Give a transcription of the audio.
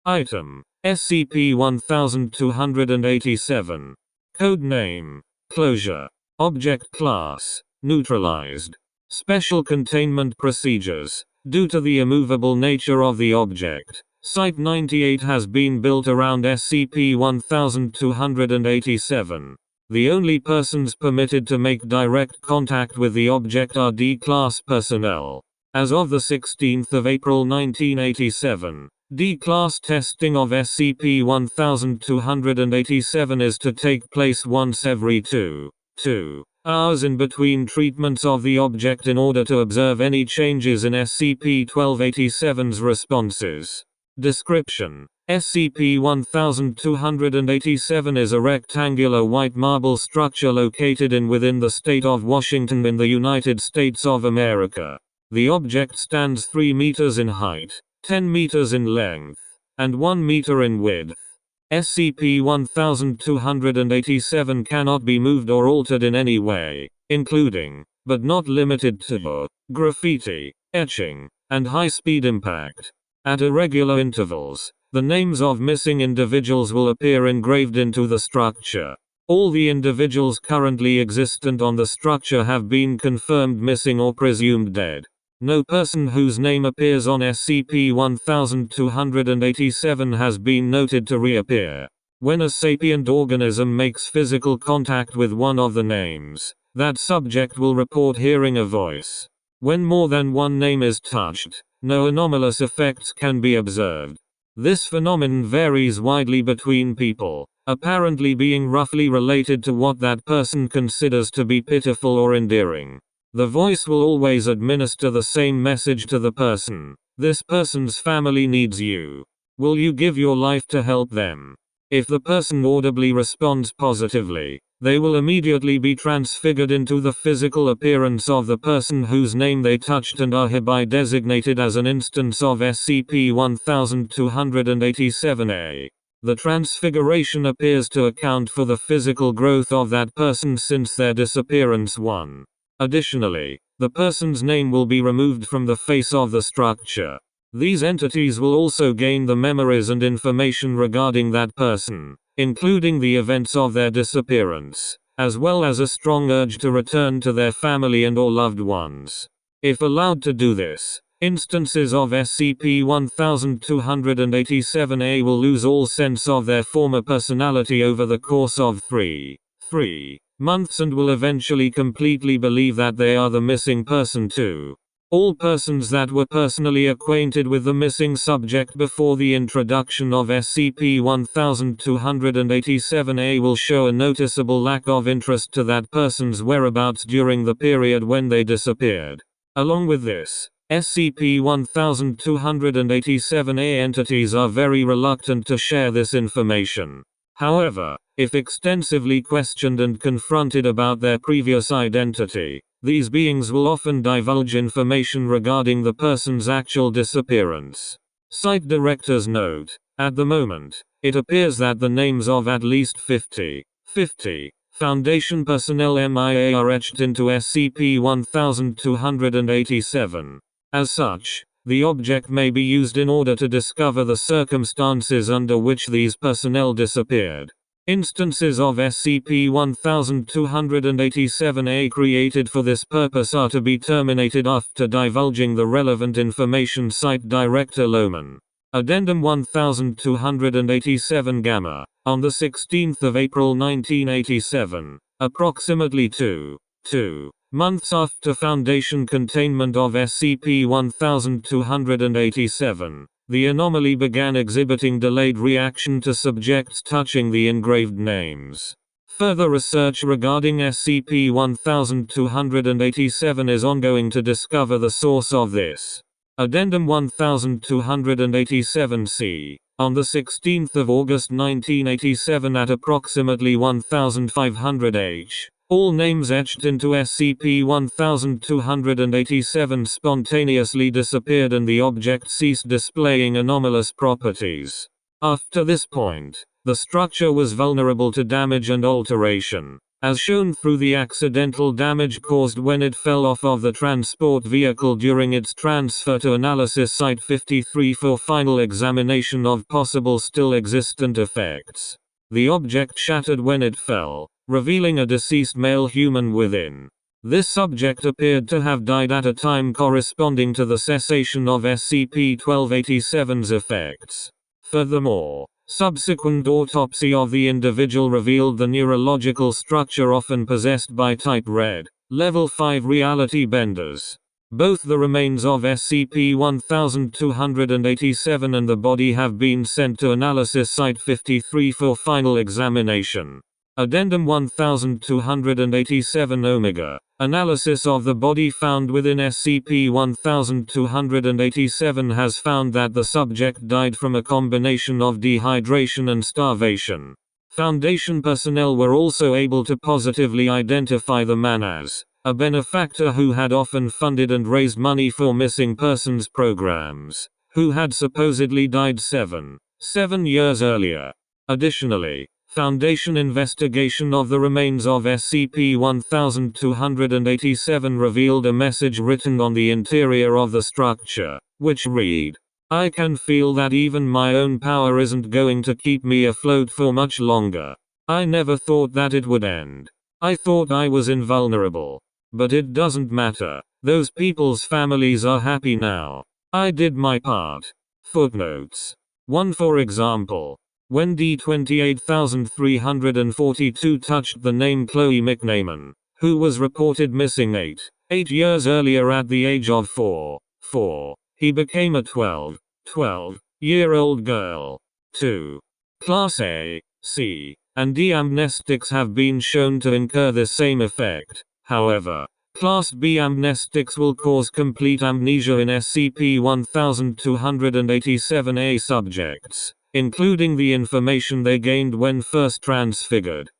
Item: SCP-1287. Code name: Closure. Object class: neutralized. Special containment procedures: due to the immovable nature of the object, Site-98 has been built around SCP-1287. The only persons permitted to make direct contact with the object are D-Class personnel. As of the 16th of April 1987, D-Class testing of SCP-1287 is to take place once every 2 hours in between treatments of the object in order to observe any changes in SCP-1287's responses. Description: SCP-1287 is a rectangular white marble structure located within the state of Washington in the United States of America. The object stands 3 meters in height, 10 meters in length, and 1 meter in width. SCP-1287 cannot be moved or altered in any way, including, but not limited to, graffiti, etching, and high-speed impact. At irregular intervals, the names of missing individuals will appear engraved into the structure. All the individuals currently existent on the structure have been confirmed missing or presumed dead. No person whose name appears on SCP-1287 has been noted to reappear. When a sapient organism makes physical contact with one of the names, that subject will report hearing a voice. When more than one name is touched, no anomalous effects can be observed. This phenomenon varies widely between people, apparently being roughly related to what that person considers to be pitiful or endearing. The voice will always administer the same message to the person. This person's family needs you. Will you give your life to help them? If the person audibly responds positively, they will immediately be transfigured into the physical appearance of the person whose name they touched and are hereby designated as an instance of SCP-1287-A. The transfiguration appears to account for the physical growth of that person since their disappearance. 1. Additionally, the person's name will be removed from the face of the structure. These entities will also gain the memories and information regarding that person, including the events of their disappearance, as well as a strong urge to return to their family and/or loved ones. If allowed to do this, instances of SCP-1287-A will lose all sense of their former personality over the course of 3 months and will eventually completely believe that they are the missing person too. All persons that were personally acquainted with the missing subject before the introduction of SCP-1287-A will show a noticeable lack of interest to that person's whereabouts during the period when they disappeared. Along with this, SCP-1287-A entities are very reluctant to share this information. However, if extensively questioned and confronted about their previous identity, these beings will often divulge information regarding the person's actual disappearance. Site director's note: at the moment, it appears that the names of at least 50 Foundation personnel MIA are etched into SCP-1287. As such, the object may be used in order to discover the circumstances under which these personnel disappeared. Instances of SCP-1287-A created for this purpose are to be terminated after divulging the relevant information. Site Director Lohman. Addendum 1287 Gamma. On the 16th of April 1987, approximately 2 months after Foundation containment of SCP-1287, the anomaly began exhibiting delayed reaction to subjects touching the engraved names. Further research regarding SCP-1287 is ongoing to discover the source of this. Addendum 1287-C. On the 16th of August 1987 at approximately 1500 H, all names etched into SCP-1287 spontaneously disappeared and the object ceased displaying anomalous properties. After this point, the structure was vulnerable to damage and alteration. as shown through the accidental damage caused when it fell off of the transport vehicle during its transfer to Analysis Site 53 for final examination of possible still existent effects. The object shattered when it fell, revealing a deceased male human within. This subject appeared to have died at a time corresponding to the cessation of SCP-1287's effects. Furthermore, subsequent autopsy of the individual revealed the neurological structure often possessed by Type Red, Level 5 reality benders. Both the remains of SCP-1287 and the body have been sent to Analysis Site 53 for final examination. Addendum 1287 Omega. Analysis of the body found within SCP-1287 has found that the subject died from a combination of dehydration and starvation. Foundation personnel were also able to positively identify the man as a benefactor who had often funded and raised money for missing persons programs, who had supposedly died 7 years earlier. Additionally, Foundation investigation of the remains of SCP-1287 revealed a message written on the interior of the structure, which read, "I can feel that even my own power isn't going to keep me afloat for much longer. I never thought that it would end. I thought I was invulnerable. But it doesn't matter. Those people's families are happy now. I did my part." Footnotes 1. For example, when D-28342 touched the name Chloe McNamon, who was reported missing 8 years earlier at the age of 4, he became a 12-year-old girl. 2. Class A, C, and D amnestics have been shown to incur the same effect. However, Class B amnestics will cause complete amnesia in SCP-1287-A subjects, including the information they gained when first transfigured.